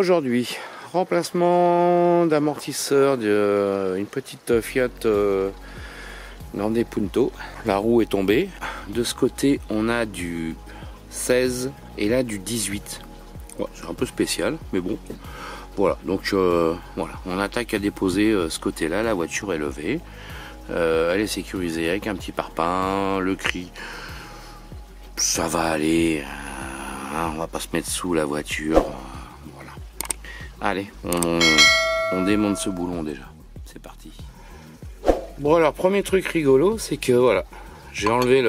aujourd'hui, remplacement d'amortisseur d'une petite Fiat Grande Punto. La roue est tombée. De ce côté, on a du 16 et là du 18. Ouais, c'est un peu spécial, mais bon. Voilà, donc voilà, on attaque à déposer ce côté-là. La voiture est levée. Elle est sécurisée avec un petit parpaing. Le cri, ça va aller. On va pas se mettre sous la voiture. Voilà. Allez, on démonte ce boulon déjà. C'est parti. Bon alors, premier truc rigolo, c'est que voilà, j'ai enlevé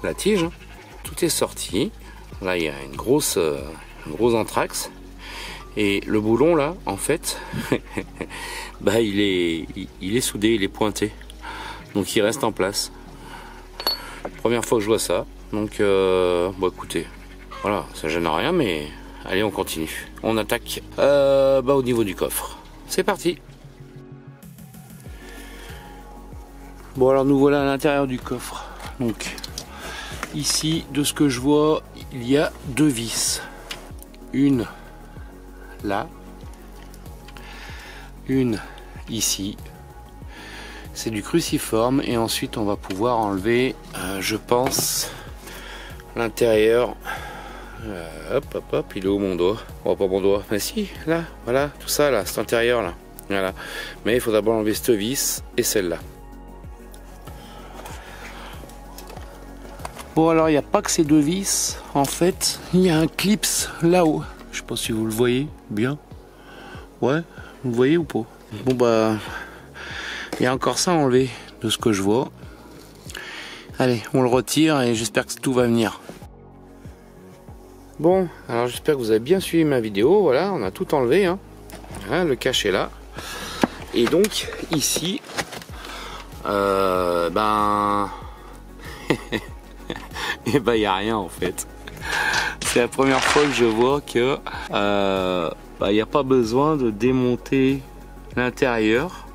la tige. Tout est sorti. Là, il y a une grosse anthrax. Et le boulon là, en fait, bah il est soudé, il est pointé. Donc il reste en place. Première fois que je vois ça. Donc bon écoutez, voilà, ça gêne rien, mais allez, on continue. On attaque au niveau du coffre. C'est parti. Bon alors nous voilà à l'intérieur du coffre. Donc ici, de ce que je vois, il y a deux vis. Une là, une ici. C'est du cruciforme et ensuite on va pouvoir enlever, je pense, l'intérieur. Hop, il est où mon doigt? Oh, pas mon doigt, mais si, là, voilà, tout ça là, cet intérieur là, voilà. Mais il faut d'abord enlever cette vis et celle-là. Bon alors il n'y a pas que ces deux vis, en fait, il y a un clips là-haut. Je sais pas si vous le voyez bien. Ouais, vous le voyez ou pas? Bon bah, il y a encore ça à enlever de ce que je vois. Allez, on le retire et j'espère que tout va venir. Bon, alors j'espère que vous avez bien suivi ma vidéo. Voilà, on a tout enlevé. Hein. Voilà, le cache est là. Et donc ici, et ben il n'y a rien en fait. C'est la première fois que je vois que il n'y a pas besoin de démonter l'intérieur.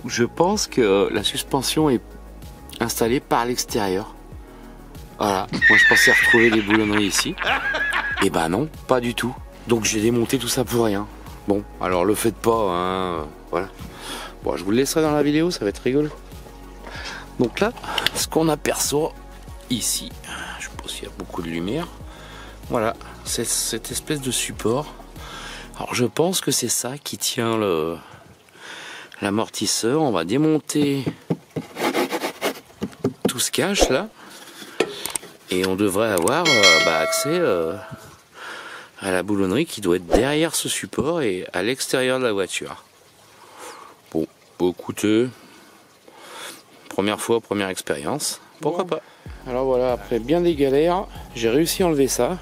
Je pense que la suspension est installée par l'extérieur. Voilà, moi je pensais retrouver les boulonneries ici. Et ben non, pas du tout. Donc j'ai démonté tout ça pour rien. Bon, alors le faites pas, hein, voilà. Bon, je vous le laisserai dans la vidéo, ça va être rigolo. Donc là, ce qu'on aperçoit ici, je sais pas s'il y a beaucoup de lumière. Voilà, c'est cette espèce de support. Alors je pense que c'est ça qui tient l'amortisseur. On va démonter tout ce cache là. Et on devrait avoir accès à la boulonnerie qui doit être derrière ce support et à l'extérieur de la voiture. Bon, écoutez, première fois, première expérience, pourquoi pas. Alors voilà, après bien des galères, j'ai réussi à enlever ça.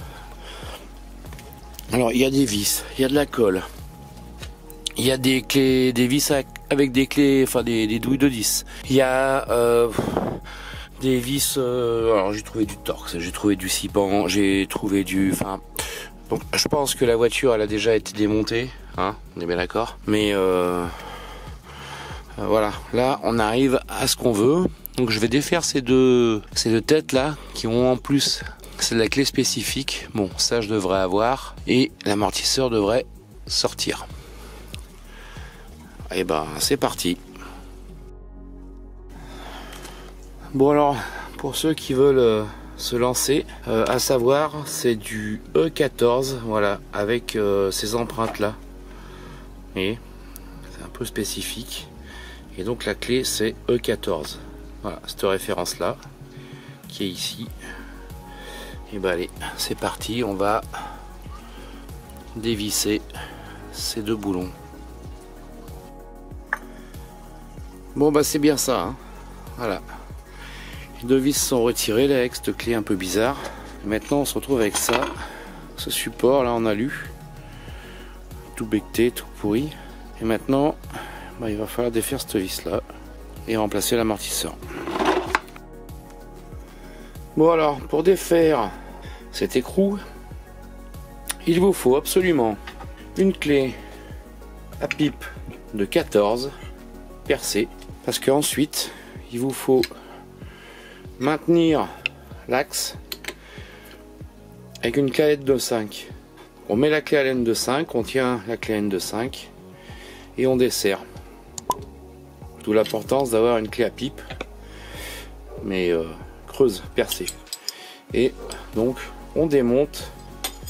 Alors il y a des vis, il y a de la colle, il y a des clés, des vis avec des clés, enfin des douilles de 10. Il y a des vis, alors j'ai trouvé du torx, j'ai trouvé du cipan, j'ai trouvé du... Donc je pense que la voiture elle a déjà été démontée, hein, on est bien d'accord. Mais voilà, là on arrive à ce qu'on veut. Donc je vais défaire ces deux têtes là qui ont en plus c'est de la clé spécifique. Bon, ça je devrais avoir et l'amortisseur devrait sortir. Et ben c'est parti. Bon alors pour ceux qui veulent se lancer, à savoir c'est du E14, voilà, avec ces empreintes là. Et c'est un peu spécifique. Et donc la clé c'est E14. Voilà, cette référence là qui est ici. Et ben allez, c'est parti, on va dévisser ces deux boulons. Bon bah c'est bien ça, hein. Voilà. Les deux vis sont retirées là avec cette clé un peu bizarre. Et maintenant on se retrouve avec ça, ce support là en alu, tout becté, tout pourri. Et maintenant il va falloir défaire cette vis là et remplacer l'amortisseur. Bon alors, pour défaire cet écrou, il vous faut absolument une clé à pipe de 14 percée, parce qu'ensuite il vous faut maintenir l'axe avec une calette de 5. On met la clé à laine de 5, on tient la clé à laine de 5 et on desserre. D'où l'importance d'avoir une clé à pipe, mais creuse, percée. Et donc on démonte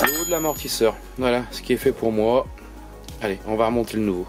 le haut de l'amortisseur. Voilà ce qui est fait pour moi. Allez, on va remonter le nouveau.